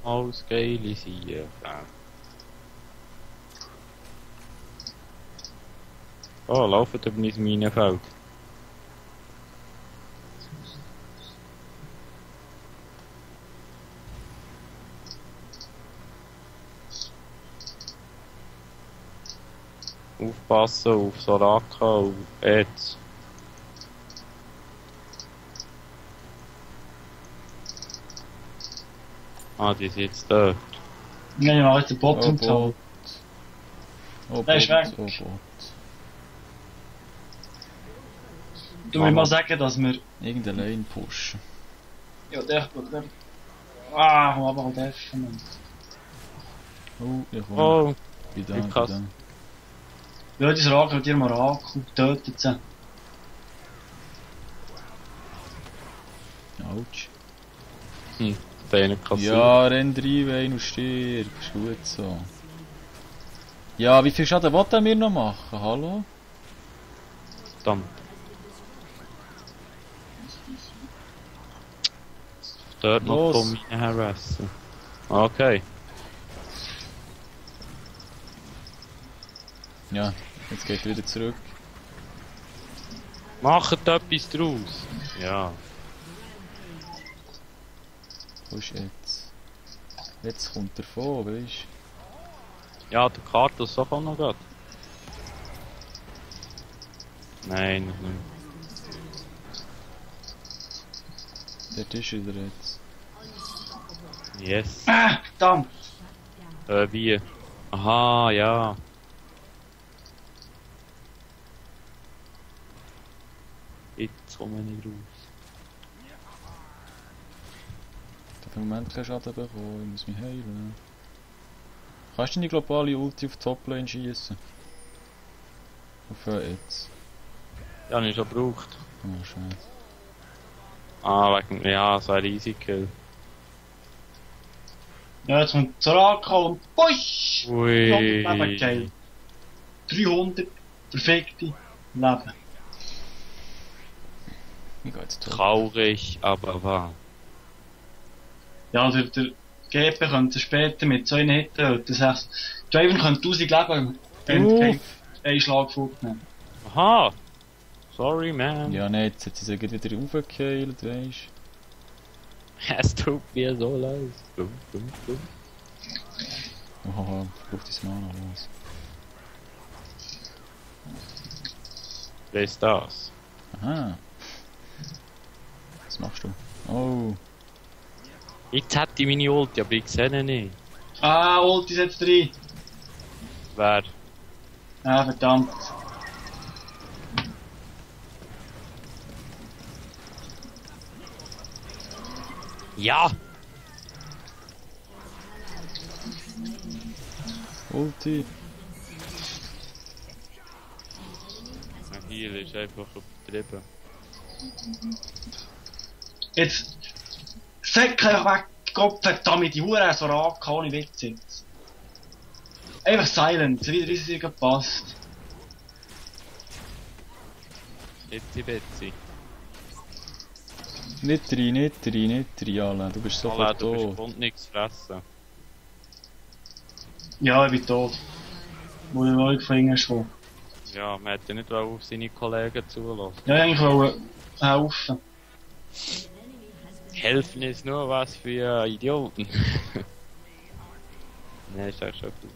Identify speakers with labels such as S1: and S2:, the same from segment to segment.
S1: Alles geile Siechen. Oh, laufen über mein Minenfeld. Aufpassen auf Soraka und Eds. Ah, die sind jetzt dort.
S2: Ja, ich mache jetzt den Bottom
S3: Oh,
S2: Tower.
S3: Oh
S2: Der ist weg.
S3: Oh Gott.
S2: Du willst mal sagen, dass wir...
S3: Irgendeine Lane pushen.
S2: Ja, der... Ah, komm aber halt F, Mann.
S3: Oh, ich komme.
S1: Oh,
S3: Bin da,
S1: wie
S3: bin
S1: krass.
S3: da.
S2: Ja, das Rakel hat ihr Marakel, tötet sie.
S3: Autsch.
S1: Den kassiert.
S3: Ja, renn rein, wenn du stirbst. Ist gut so. Ja, wie viel Schaden will er mir noch machen? Hallo?
S1: Verdammt. Dort noch
S3: Los.
S1: von mir harassen. Okay.
S3: Ja, jetzt geht er wieder zurück.
S1: Macht etwas draus. Ja.
S3: Wo ist jetzt? Jetzt kommt er vor, weißt
S1: Ja, der Kartus auch noch grad. Nein, noch nicht.
S3: du? Dort ist er jetzt.
S1: Yes.
S2: Ah, verdammt!
S1: Wie? Aha, ja. Jetzt komme ich raus.
S3: Ich habe im Moment keinen Schaden bekommen, ich muss mich heilen. Kannst du die globale Ulti auf die Toplane schießen? Auf jetzt.
S1: Ja, habe ich schon gebraucht.
S3: Oh, schade.
S1: Ah, wegen, ja, so ein Risiko.
S2: Ja, jetzt kommt Soraka und push!
S1: Ui.
S2: Leben geil. 300 perfekte Leben.
S3: Ich geh jetzt tot.
S1: Traurig, aber wahr.
S2: Ja, der GP könnte später mit so einer Hit das heißt, Draven könnte 1000 Leben
S3: Uff.
S2: einen Schlag fortnehmen.
S1: Aha! Sorry, man.
S3: Ja, ne, jetzt hat sie sich wieder aufgeheilt, weisst
S1: Es tut mir so leid. Dumm.
S3: du. Oh, braucht das Mana los.
S1: Wer ist das?
S3: Aha. Was machst du? Oh.
S1: Jetzt hätte ich meine Ulti, aber ich sehe ihn nicht.
S2: Ah, Ulti setzt rein.
S1: Wer?
S2: Ah, verdammt.
S1: Ja!
S3: Ulti.
S1: Hier ist einfach übertrieben.
S2: Jetzt. Säcke einfach weg, Gott verdammt, die Hure so rak, ohne Witz jetzt. Einfach silent, wieder ist es gepasst.
S1: Betsy.
S3: Nicht rein, Alan. Du bist
S1: Alter,
S3: sofort
S1: du bist
S3: tot.
S1: kommt nichts fressen.
S2: Ja, ich bin tot. Wo ich euch geflogen schon.
S1: Ja, man hätte nicht auf seine Kollegen zulassen.
S2: Ja, eigentlich wollen helfen.
S1: Helfen ist nur was für Idioten. Nein, ist auch schon gut.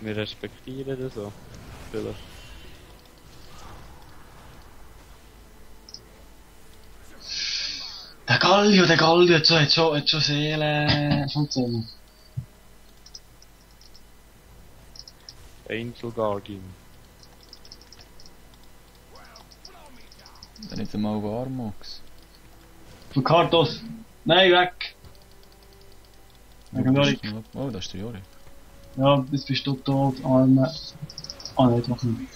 S1: Wir respektieren das so. Vielleicht.
S2: Der Gallio hat schon Seele funktioniert.
S1: Angel Guardian.
S3: Dann nicht einmal Warmox.
S2: Von Kartos. Nein, weg. Wegen Jorik.
S3: Oh, das ist der Jorik.
S2: Ja, jetzt bist du tot, Arme. Ah, nein, doch nicht.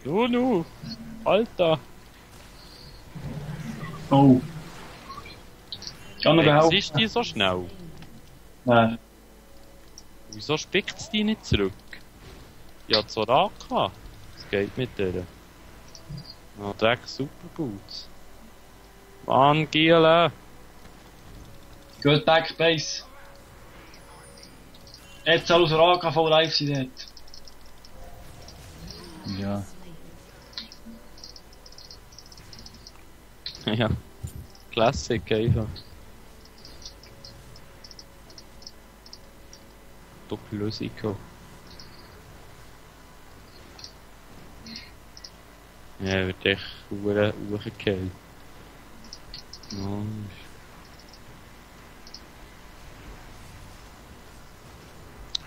S1: Nu! Alter!
S2: Oh. Kann noch
S1: Was
S2: helfen?
S1: ist die so schnell?
S2: Nein.
S1: Wieso spickt es die nicht zurück? Ja, Soraka. Was geht mit der? Ah, Dreck Superboots. Mann, Giele!
S2: Geht back base. Jetzt soll aus Raka voll live sein dort.
S3: Ja.
S1: Ja. Classic einfach. Doppellösico. Ja, wird echt hochgekillt. Mann.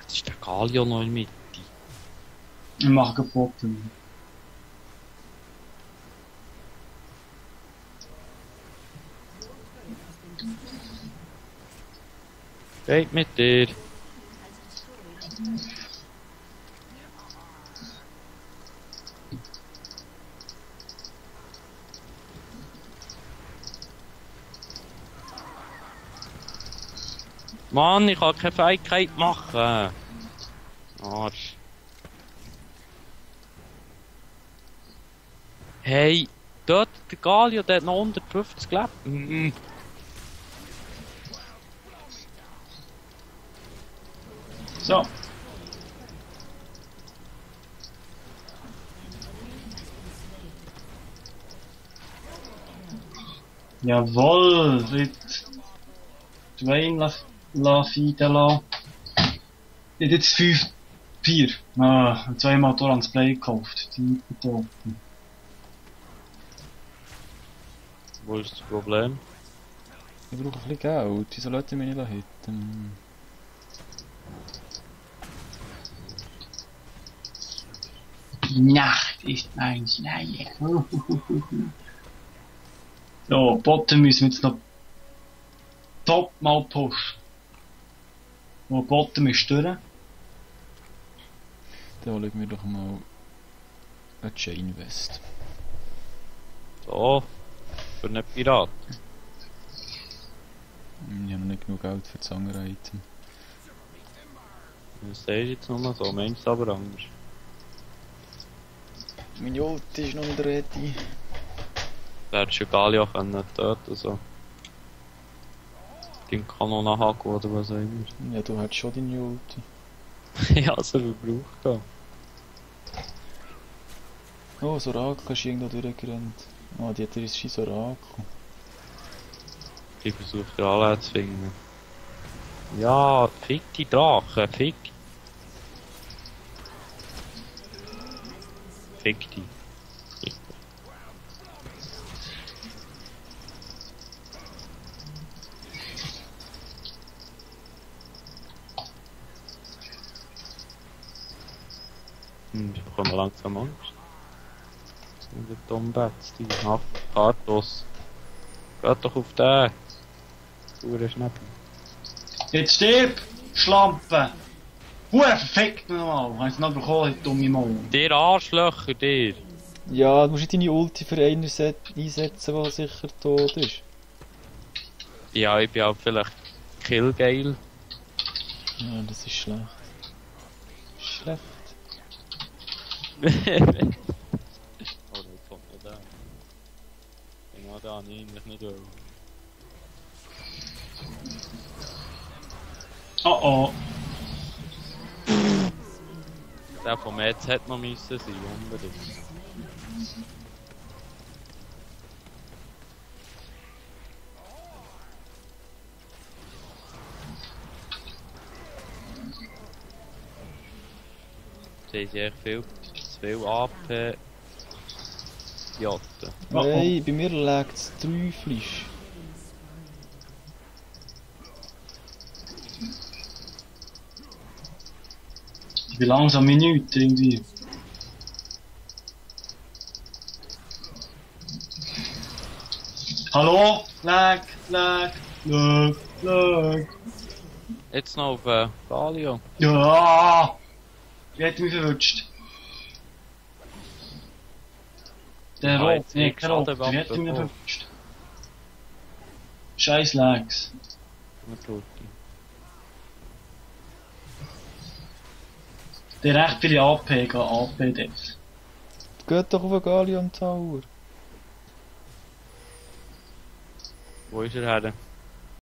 S1: Jetzt ist der Galio noch in der Mitte.
S2: Ich mache kaputt.
S1: Geht mit dir. Mann, ich kann keine Fähigkeit machen. Arsch. Hey, dort der Galio, der hat noch 150 Leben.
S2: So. Jawohl, wird Dwayne feeden lassen. Ich hab jetzt 5-4. Ah, zweimal Tor ans Play gekauft. Die Toten.
S1: Wo ist das Problem?
S3: Ich brauche ein bisschen Geld. Wieso Leute mich nicht hitten?
S2: Die Nacht ist ein Schleier. So, Bottom müssen wir jetzt noch top mal pushen. Wo Bottom ist durch.
S3: Dann hole ich mir doch mal eine Chain Vest.
S1: So, für einen Pirat.
S3: Ich habe noch nicht genug Geld für das andere Item.
S1: Das sagst du jetzt nochmal so, meinst du aber anders.
S3: Meine Ulti ist noch nicht ready.
S1: Du hättest schon Galio können töten, so. Den Kanonenhaken oder was auch immer.
S3: Ja, du hättest schon deine Ulti.
S1: Ja, so viel braucht er.
S3: Oh, Soraka ist irgendwo durchgerannt. Oh, die hat ihr scheiß Orakel.
S1: Ich versuche den alle zu finden. Ja, fick die Drachen, fick. Fick die. Ich bekomme langsam Angst. Und der Tombats, die nach Kartos. Geht doch auf den. Hure Schnäppel.
S2: Jetzt stirb! Schlampe! Hure verfickt nochmal! Hast du noch bekommen, die dumme Maul?
S1: Der Arschlöcher, der!
S3: Ja, du musst nicht deine Ulti für einen einsetzen, der sicher tot ist.
S1: Ja, ich bin auch vielleicht killgeil.
S3: Ja, das ist schlecht. Schlecht.
S1: Oh, da kommt noch der. Genau da, eigentlich nicht wollen.
S2: Oh oh.
S1: Der vom Metz hätte noch müssen sein, unbedingt. Sie haben echt viel zu viel AP Jotten.
S2: Oh, oh.
S3: Hey, bei mir liegt es Teuflisch.
S2: Ich bin langsam Minute irgendwie. Hallo? Lag.
S1: Jetzt noch auf Galio.
S2: Ja! Wie hat mich verwünscht? Der
S1: Ah,
S2: Rot,
S1: jetzt
S2: nee,
S1: kriegst
S2: kein
S1: du
S2: Rot,
S1: den
S2: wie hat mich
S1: Waffen
S2: verwünscht? Scheiß Lags.
S1: Was tut die?
S2: Der recht viele AP, AP-Devs.
S3: Geht doch auf den Gallion Tower.
S1: Wo ist er her?